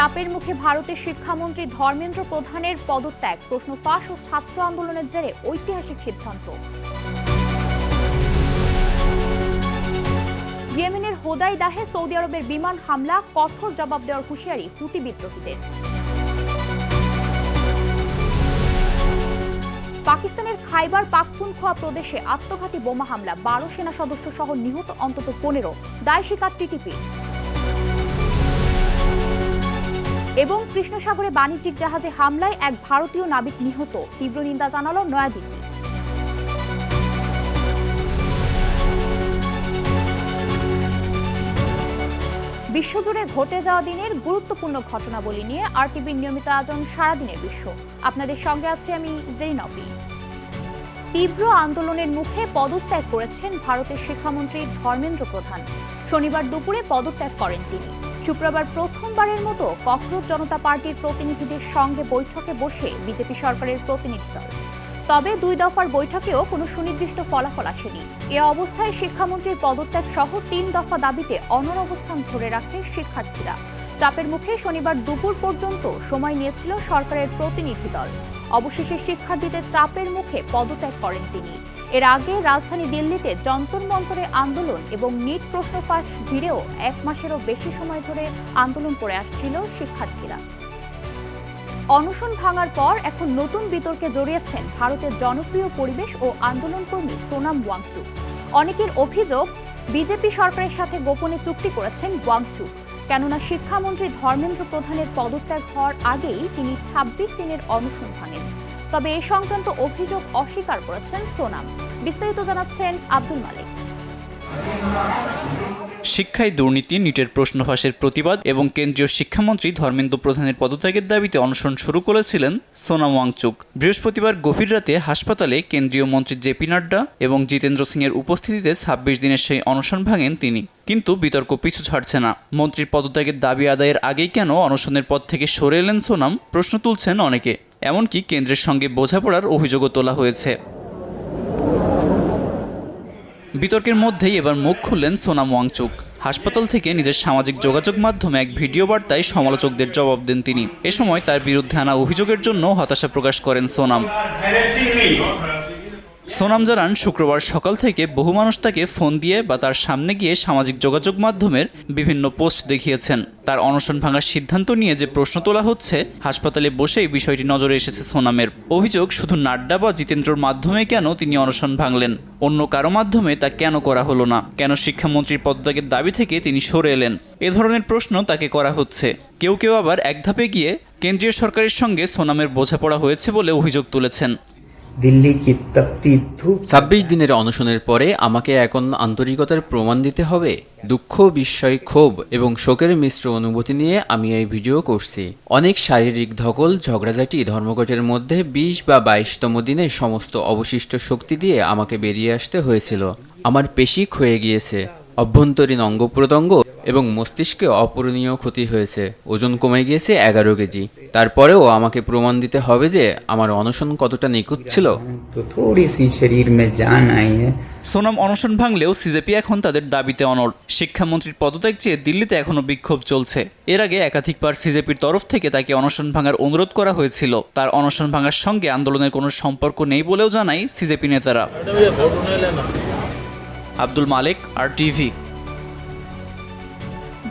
চাপের মুখে ভারতের শিক্ষামন্ত্রী ধর্মেন্দ্র প্রধানের পদত্যাগ, প্রশ্ন ফাঁস ও ছাত্র আন্দোলনের জেরে ঐতিহাসিক সিদ্ধান্ত। ইয়েমেনের হোদাইদাহে সৌদি আরবের বিমান হামলা, কঠোর জবাব দেওয়ার হুঁশিয়ারি হুতি বিদ্রোহীদের। পাকিস্তানের খাইবার পাখতুনখোয়া প্রদেশে আত্মঘাতী বোমা হামলা, 12 সেনা সদস্য সহ নিহত অন্তত 15, দায় স্বীকার টিটিপি। এবং কৃষ্ণ সাগরে বাণিজ্যিক জাহাজে হামলায় এক ভারতীয় নাবিক নিহত, তীব্র নিন্দা জানালো নয়াদিল্লি। বিশ্বজুড়ে ঘটে যাওয়া দিনের গুরুত্বপূর্ণ ঘটনাবলী নিয়ে আরটিভির নিয়মিত আয়োজন সারাদিনের বিশ্ব। আপনাদের সঙ্গে আছি আমি জেরিনবি। তীব্র আন্দোলনের মুখে পদত্যাগ করেছেন ভারতের শিক্ষামন্ত্রী ধর্মেন্দ্র প্রধান। শনিবার দুপুরে পদত্যাগ করেন তিনি। শুক্রবার প্রথমবারের মতো ককরোচ জনতা পার্টির প্রতিনিধিদের সঙ্গে বৈঠকে বসে বিজেপি সরকারের প্রতিনিধি দল। তবে 2 দফার বৈঠকেও কোনো সুনির্দিষ্ট ফলাফল আসেনি। এ অবস্থায় শিক্ষামন্ত্রীর পদত্যাগ সহ 3 দফা দাবিতে অনড় অবস্থান ধরে রাখে শিক্ষার্থীরা। চাপের মুখে শনিবার দুপুর পর্যন্ত সময় নিয়েছিল সরকারের প্রতিনিধি দল। অবশেষে শিক্ষার্থীদের চাপের মুখে পদত্যাগ করেন তিনি। এর আগে রাজধানী দিল্লিতে যন্তর মন্তরে আন্দোলন এবং নিট প্রশ্ন ফাঁস ঘিরেও 1 মাসেরও বেশি সময় ধরে আন্দোলন করে আসছিল শিক্ষার্থীরা। অনশন ভাঙার পর এখন নতুন বিতর্কে জড়িয়েছেন ভারতের জনপ্রিয় পরিবেশ ও আন্দোলন কর্মী সোনাম ওয়াংচুক। অনেকের অভিযোগ, বিজেপি সরকারের সাথে গোপনে চুক্তি করেছেন ওয়াংচুক। কেননা শিক্ষামন্ত্রী ধর্মেন্দ্র প্রধানের পদত্যাগ হওয়ার আগেই তিনি 26 দিনের অনশন ভাঙেন। তবে এ সংক্রান্ত অভিযোগ অস্বীকার করেছেন সোনাম। বিস্তারিত জানাচ্ছেন আব্দুল মালিক। শিক্ষায় দুর্নীতি, নিটের প্রশ্ন ফাঁসের প্রতিবাদ এবং কেন্দ্রীয় শিক্ষামন্ত্রী ধর্মেন্দ্র প্রধানের পদত্যাগের দাবিতে অনশন শুরু করেছিলেন সোনাম ওয়াংচুক। বৃহস্পতিবার গভীর রাতে হাসপাতালে কেন্দ্রীয় মন্ত্রী জেপি নাড্ডা এবং জিতেন্দ্র সিং এর উপস্থিতিতে 26 দিনের সেই অনশন ভাঙেন তিনি। কিন্তু বিতর্ক পিছু ছাড়ছে না। মন্ত্রীর পদত্যাগের দাবি আদায়ের আগেই কেন অনশনের পদ থেকে সরে এলেন সোনাম, প্রশ্ন তুলছেন অনেকে। এমনকি কেন্দ্রের সঙ্গে বোঝাপড়ার অভিযোগও তোলা হয়েছে। বিতর্কের মধ্যেই এবার মুখ খুললেন সোনাম ওয়াংচুক। হাসপাতাল থেকে নিজের সামাজিক যোগাযোগ মাধ্যমে এক ভিডিও বার্তায় সমালোচকদের জবাব দেন তিনি। এ সময় তার বিরুদ্ধে আনা অভিযোগের জন্য হতাশা প্রকাশ করেন সোনাম। সোনাম জানান, শুক্রবার সকাল থেকে বহু মানুষ তাকে ফোন দিয়ে বা তার সামনে গিয়ে সামাজিক যোগাযোগ মাধ্যমের বিভিন্ন পোস্ট দেখিয়েছেন। তার অনশন ভাঙার সিদ্ধান্ত নিয়ে যে প্রশ্ন তোলা হচ্ছে, হাসপাতালে বসেই বিষয়টি নজরে এসেছে সোনামের। অভিযোগ, শুধু নাড্ডা বা জিতেন্দ্রর মাধ্যমে কেন তিনি অনশন ভাঙলেন, অন্য কারো মাধ্যমে তা কেন করা হলো না, কেন শিক্ষামন্ত্রীর পদত্যাগের দাবি থেকে তিনি সরে এলেন, এ ধরনের প্রশ্ন তাকে করা হচ্ছে। কেউ কেউ আবার এক ধাপে গিয়ে কেন্দ্রীয় সরকারের সঙ্গে সোনামের বোঝাপড়া হয়েছে বলে অভিযোগ তুলেছেন। 26 দিনের অনশনের পরে আমাকে এখন আন্তরিকতার প্রমাণ দিতে হবে। দুঃখ, বিস্ময়, ক্ষোভ এবং শোকের মিশ্র অনুভূতি নিয়ে আমি এই ভিডিও করছি। অনেক শারীরিক ধকল, ঝগড়াঝাটি, ধর্মঘটের মধ্যে 20 বা 22তম দিনে সমস্ত অবশিষ্ট শক্তি দিয়ে আমাকে বেরিয়ে আসতে হয়েছিল। আমার পেশি ক্ষয়ে গিয়েছে, অভ্যন্তরীণ অঙ্গ প্রত্যঙ্গ এবং মস্তিষ্কে অপূরণীয় ক্ষতি হয়েছে, ওজন কমে গিয়েছে 11 কেজি। তারপরেও আমাকে প্রমাণ দিতে হবে যে আমার অনশন কতটা নিখুঁত ছিল। সোনাম অনশন ভাঙলেও সিজেপি এখন তাদের দাবিতে অনড়। শিক্ষামন্ত্রীর পদত্যাগ চেয়ে দিল্লিতে এখনো বিক্ষোভ চলছে। এর আগে একাধিকবার সিজেপির তরফ থেকে তাকে অনশন ভাঙার অনুরোধ করা হয়েছিল। তার অনশন ভাঙার সঙ্গে আন্দোলনের কোনো সম্পর্ক নেই বলেও জানায় সিজেপি নেতারা। আব্দুল মালিক, আরটিভি।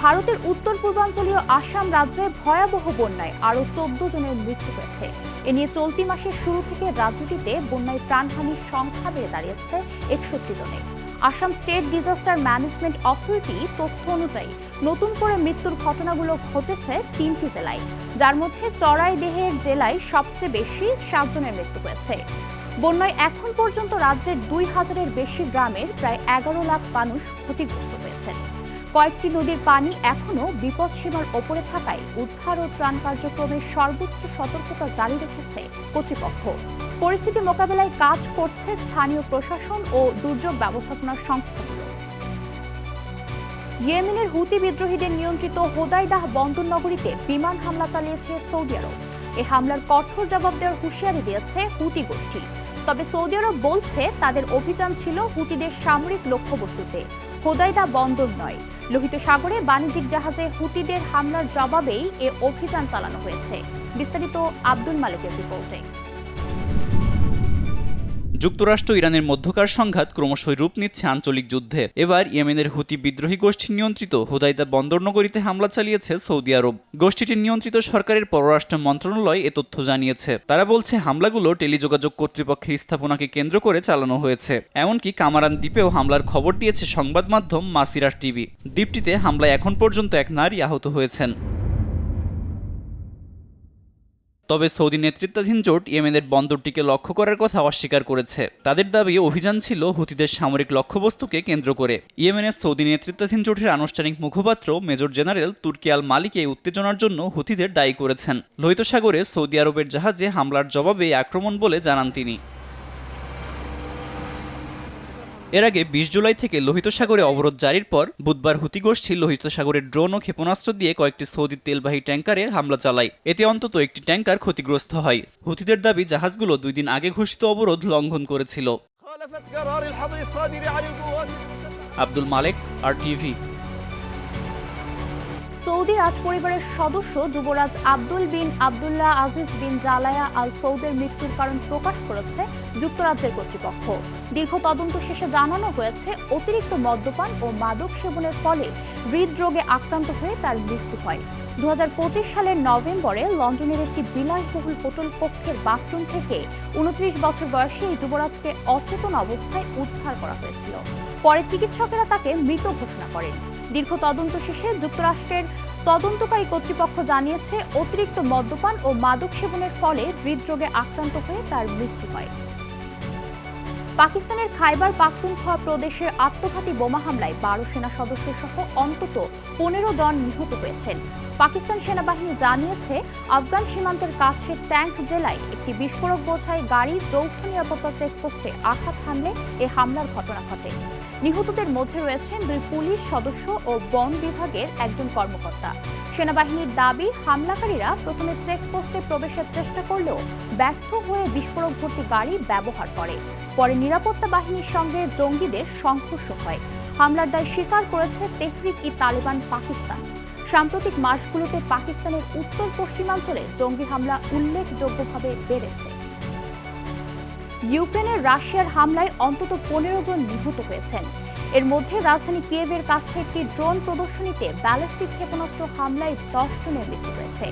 ভারতের উত্তর পূর্বাঞ্চলীয় আসাম রাজ্যে ভয়াবহ বন্যায় আরও 14 জনের মৃত্যু হয়েছে। এ নিয়ে চলতি মাসের শুরু থেকে রাজ্যটিতে বন্যায় প্রাণহানির সংখ্যা বেড়ে দাঁড়িয়েছে 61 জনে। Assam state disaster management authority তথ্য অনুযায়ী নতুন করে মৃত্যুর ঘটনাগুলো ঘটেছে 3টি জেলায়, যার মধ্যে চড়াইদেহের জেলায় সবচেয়ে বেশি 7 জনের মৃত্যু হয়েছে। বন্যায় এখন পর্যন্ত রাজ্যের 2000-এর বেশি গ্রামের প্রায় 11 লাখ মানুষ ক্ষতিগ্রস্ত হয়েছেন। কয়েকটি নদীর পানি এখনও বিপদসীমার ওপরে থাকায় উদ্ধার ও ত্রাণ কার্যক্রমের সর্বোচ্চ সতর্কতা জারি রেখেছে কর্তৃপক্ষ। পরিস্থিতি মোকাবেলায় কাজ করছে স্থানীয় প্রশাসন ও দুর্যোগ ব্যবস্থাপনা সংস্থাগুলো। ইয়েমেনের হুতি বিদ্রোহীদের নিয়ন্ত্রিত হোদাইদাহ বন্দর নগরীতে বিমান হামলা চালিয়েছে সৌদি আরব। এ হামলার কঠোর জবাব দেওয়ার হুঁশিয়ারি দিয়েছে হুতি গোষ্ঠী। তবে সৌদি আরব বলছে তাদের অভিযান ছিল হুতিদের সামরিক লক্ষ্যবস্তুতে। হোদাইদা বন্দর নয়। লোহিত সাগরে বাণিজ্যিক জাহাজে হুতিদের হামলার জবাবেই এ অভিযান চালানো হয়েছে। বিস্তারিত আব্দুল মালিকের রিপোর্টে। যুক্তরাষ্ট্র ইরানের মধ্যকার সংঘাত ক্রমশই রূপ নিচ্ছে আঞ্চলিক যুদ্ধে। এবার ইয়েমেনের হুতি বিদ্রোহী গোষ্ঠী নিয়ন্ত্রিত হোদাইদা বন্দরনগরীতে হামলা চালিয়েছে সৌদি আরব। গোষ্ঠীটির নিয়ন্ত্রিত সরকারের পররাষ্ট্র মন্ত্রণালয় এ তথ্য জানিয়েছে। তারা বলছে হামলাগুলো টেলিযোগাযোগ কর্তৃপক্ষের স্থাপনাকে কেন্দ্র করে চালানো হয়েছে। এমনকি কামারান দ্বীপেও হামলার খবর দিয়েছে সংবাদ মাধ্যম মাসিরা টিভি। দ্বীপটিতে হামলায় এখন পর্যন্ত এক নারী আহত হয়েছেন। তবে সৌদি নেতৃত্বাধীন জোট ইয়েমেনের বন্দরটিকে লক্ষ্য করার কথা অস্বীকার করেছে। তাদের দাবি অভিযান ছিল হুতিদের সামরিক লক্ষ্যবস্তুকে কেন্দ্র করে। ইয়েমেনের সৌদি নেতৃত্বাধীন জোটের আনুষ্ঠানিক মুখপাত্র মেজর জেনারেল তুর্কি আল মালিক এই উত্তেজনার জন্য হুতিদের দায়ী করেছেন। লোহিত সাগরে সৌদি আরবের জাহাজে হামলার জবাবে আক্রমণ বলে জানান তিনি। এর আগে ২০ জুলাই থেকে লোহিত সাগরে অবরোধ জারির পর বুধবার হুতি গোষ্ঠী লোহিত সাগরে ড্রোন ও ক্ষেপণাস্ত্র দিয়ে কয়েকটি সৌদি তেলবাহী ট্যাঙ্কারে হামলা চালায়। এতে অন্তত একটি ট্যাঙ্কার ক্ষতিগ্রস্ত হয়। হুতিদের দাবি জাহাজগুলো ২ দিন আগে ঘোষিত অবরোধ লঙ্ঘন করেছিল। আব্দুল মালেক, RTV। সৌদি রাজ পরিবারের সদস্য যুবরাজ আব্দুল বিন আব্দুল্লাহ আজিজ বিন জালায়া আল সৌদের মৃত্যুর কারণ প্রকাশ করেছে যুক্তরাজ্যের কর্তৃপক্ষ। দীর্ঘ তদন্ত শেষে জানানো হয়েছে অতিরিক্ত মদ্যপান ও মাদক সেবনের ফলে হৃদরোগে আক্রান্ত হয়ে তার মৃত্যু হয়। ২০২৫ সালের নভেম্বরে লন্ডনের একটি বিলাসবহুল হোটেল কক্ষের বাথরুম থেকে ২৯ বছর বয়সী এই যুবরাজকে অচেতন অবস্থায় উদ্ধার করা হয়েছিল। পরে চিকিৎসকেরা তাকে মৃত ঘোষণা করেন। দীর্ঘ তদন্ত শেষে যুক্তরাষ্ট্রের তদন্তকারী কর্তৃপক্ষ জানিয়েছে অতিরিক্ত মদ্যপান ও মাদক সেবনের ফলে হৃদরোগে আক্রান্ত হয়ে তার মৃত্যু হয়। পাকিস্তানের খাইবার পাখতুনখোয়া প্রদেশের আত্মঘাতী বোমা হামলায় ১২ সেনা সদস্য সহ অন্তত ১৫ জন নিহত হয়েছেন। পাকিস্তান সেনাবাহিনী জানিয়েছে আফগান সীমান্তের কাছে ট্যাঙ্ক জেলায় একটি বিস্ফোরক বোঝাই গাড়ি যৌথ নিরাপত্তা চেকপোস্টে আঘাত হানলে এ হামলার ঘটনা ঘটে। নিহতদের মধ্যে রয়েছেন ২ পুলিশ সদস্য ও বন বিভাগের একজন কর্মকর্তা। সেনাবাহিনীর দাবি, হামলাকারীরা প্রথমে চেকপোস্টে প্রবেশের চেষ্টা করলেও ব্যর্থ হয়ে বিস্ফোরক ভর্তি গাড়ি ব্যবহার করে। পরে নিরাপত্তা বাহিনীর সঙ্গে জঙ্গিদের সংঘর্ষ হয়। হামলার দায় স্বীকার করেছে তেহরিক-ই-তালেবান পাকিস্তান। সাম্প্রতিক মাসগুলোতে পাকিস্তানের উত্তর পশ্চিমাঞ্চলে জঙ্গি হামলা উল্লেখযোগ্যভাবে বেড়েছে। ইউক্রেনের রাশিয়ার হামলায় অন্তত ১৫ জন নিহত হয়েছেন। এর মধ্যে রাজধানী কিয়েভের কাছে একটি ড্রোন প্রদর্শনীতে ব্যালিস্টিক ক্ষেপণাস্ত্র হামলায় ১০ জনের মৃত্যু হয়েছে।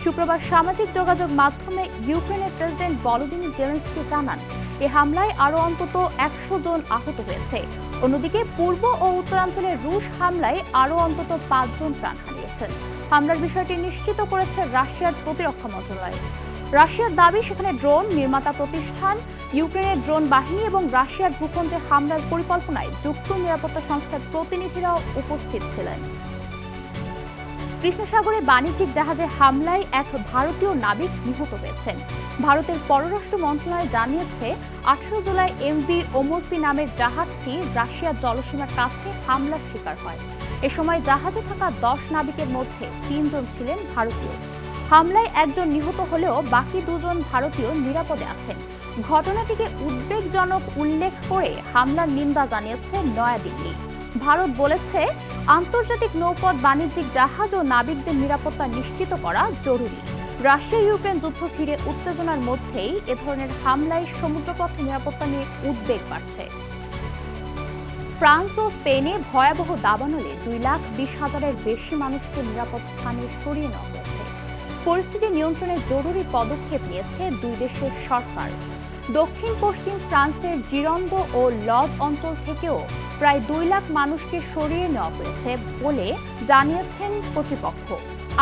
শুক্রবার সামাজিক যোগাযোগ মাধ্যমে ইউক্রেনের প্রেসিডেন্ট ভলোদিমির জেলেনস্কি জানান, এ হামলায় আরও অন্তত ১০০ জন আহত হয়েছে। অন্যদিকে পূর্ব ও উত্তরাঞ্চলের রুশ হামলায় আরও অন্তত ৫ জন প্রাণ হারিয়েছেন। হামলার বিষয়টি নিশ্চিত করেছে রাশিয়ার প্রতিরক্ষা মন্ত্রণালয়। রাশিয়ার দাবি, সেখানে ড্রোন নির্মাতা প্রতিষ্ঠান, ইউক্রেনের ড্রোন বাহিনী এবং রাশিয়ার ভূখণ্ডে হামলার পরিকল্পনায় যুক্ত নিরাপত্তা সংস্থার প্রতিনিধিরাও উপস্থিত ছিলেন। কৃষ্ণ সাগরে বাণিজ্যিক জাহাজে হামলায় এক ভারতীয় নাবিক নিহত হয়েছেন। ভারতের পররাষ্ট্র মন্ত্রণালয় জানিয়েছে ১৮ জুলাই MV ওমরফি নামের জাহাজটি রাশিয়ার জলসীমার কাছে হামলার শিকার হয়। এ সময় জাহাজে থাকা ১০ নাবিকের মধ্যে ৩ জন ছিলেন ভারতীয়। হামলায় একজন নিহত হলেও বাকি ২ জন ভারতীয় নিরাপদে আছেন। ঘটনাটিকে উদ্বেগজনক উল্লেখ করে হামলার নিন্দা জানিয়েছে নয়াদিল্লি। ভারত বলেছে, আন্তর্জাতিক নৌপথ বাণিজ্যিক জাহাজ ও নাবিকদের নিরাপত্তা নিশ্চিত করা জরুরি। রাশিয়া ইউক্রেন যুদ্ধ ঘিরে উত্তেজনার মধ্যেই এ ধরনের হামলায় সমুদ্রপথে নিরাপত্তা নিয়ে উদ্বেগ বাড়ছে। ফ্রান্স ও স্পেনে ভয়াবহ দাবানলে ২,২০,০০০-এর বেশি মানুষকে নিরাপদ স্থানে সরিয়ে নেওয়া হয়েছে। পরিস্থিতি নিয়ন্ত্রণে জরুরি পদক্ষেপ নিয়েছে দুই দেশের সরকার। দক্ষিণ পশ্চিম ফ্রান্সের জিরন্দ ও লদ অঞ্চল থেকেও প্রায় ২ লাখ মানুষকে সরিয়ে নেওয়া হয়েছে বলে জানিয়েছেন কর্তৃপক্ষ।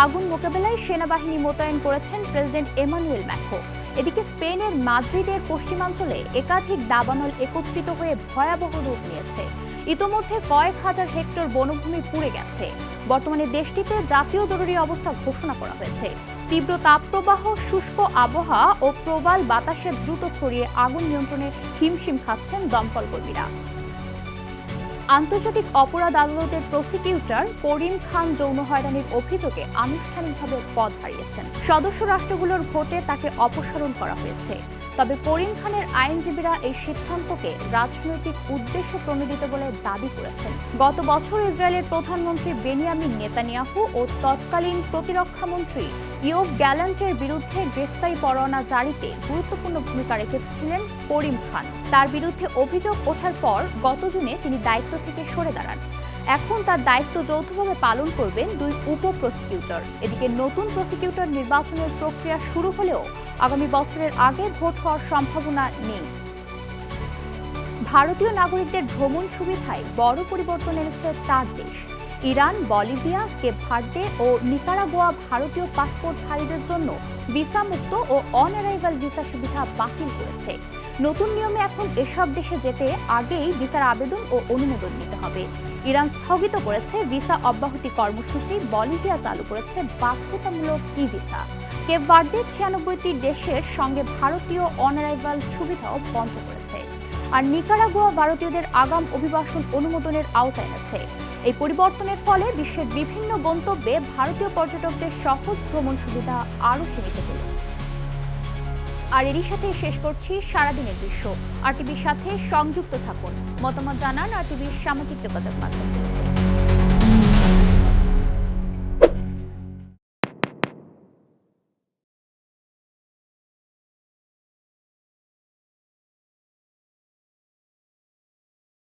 আগুন মোকাবেলায় সেনাবাহিনী মোতায়েন করেছেন প্রেসিডেন্ট এমানুয়েল ম্যাক্রো। এদিকে স্পেনের মাদ্রিদের পশ্চিমাঞ্চলে একাধিক দাবানল একত্রিত হয়ে ভয়াবহ রূপ নিয়েছে। ইতোমধ্যে কয়েক হাজার হেক্টর বনভূমি পুড়ে গেছে। বর্তমানে দেশটিতে জাতীয় জরুরি অবস্থা ঘোষণা করা হয়েছে। তীব্র তাপপ্রবাহ, শুষ্ক আবহাওয়া ও প্রবাল বাতাসে দ্রুত ছড়িয়ে আগুন নিয়ন্ত্রণে হিমশিম খাচ্ছেন দমকল কর্মীরা। আন্তর্জাতিক অপরাধ আদালতের প্রসিকিউটর করিম খান যৌন হয়রানির অভিযোগে আনুষ্ঠানিকভাবে পদ হারিয়েছেন। সদস্য রাষ্ট্রগুলোর ভোটে তাকে অপসারণ করা হয়েছে। তবে করিম খানের আইনজীবীরা এই সিদ্ধান্তকে রাজনৈতিক উদ্দেশ্যে প্রণোদিত বলে দাবি করেছেন। গত বছর ইসরায়েলের প্রধানমন্ত্রী বেনিয়ামিন নেতানিয়াহু ও তৎকালীন প্রতিরক্ষা মন্ত্রী ইয়োভ গ্যালান্টের বিরুদ্ধে গ্রেফতারি পরোয়ানা জারিতে গুরুত্বপূর্ণ ভূমিকা রেখেছিলেন করিম খান। তার বিরুদ্ধে অভিযোগ ওঠার পর গত জুনে তিনি দায়িত্ব থেকে সরে দাঁড়ান। এখন তার দায়িত্ব যৌথভাবে পালন করবেন দুই উপ প্রসিকিউটর। এদিকে নতুন প্রসিকিউটর নির্বাচনের প্রক্রিয়া শুরু হলেও আগামী বছরের আগে ভোট হওয়ার সম্ভাবনা নেই। ভারতীয় নাগরিকদের ভ্রমণ সুবিধায় বড় পরিবর্তন এনেছে 4 দেশ। ইরান, বলিভিয়া, কেপ ভার্দে ও নিকারাগুয়া ভারতীয় পাসপোর্টধারীদের জন্য ভিসা মুক্ত ও অন অ্যারাইভাল ভিসা সুবিধা বাতিল করেছে। নতুন নিয়মে এখন এসব দেশে যেতে আগেই ভিসার আবেদন ও অনুমোদন নিতে হবে। ইরান স্থগিত করেছে ভিসা অব্যাহতি কর্মসূচি। বলিভিয়া চালু করেছে বাধ্যতামূলক ই ভিসা। কেপ ভার্দে 96টি দেশের সঙ্গে ভারতীয় অন অ্যারাইভাল সুবিধাও বন্ধ করেছে। আর নিকারাগুয়া ভারতীয়দের আগাম অভিবাসন অনুমোদনের আওতায় এনেছে। এই পরিবর্তনের ফলে বিশ্বের বিভিন্ন গন্তব্যে ভারতীয় পর্যটকদের সহজ ভ্রমণ সুবিধা আরও সীমিত হল। আর এরই সাথে শেষ করছি সারাদিনের দৃশ্য। আরটিভির সাথে সংযুক্ত থাকুন, মতামত জানান আরটিভির সামাজিক যোগাযোগ মাধ্যম।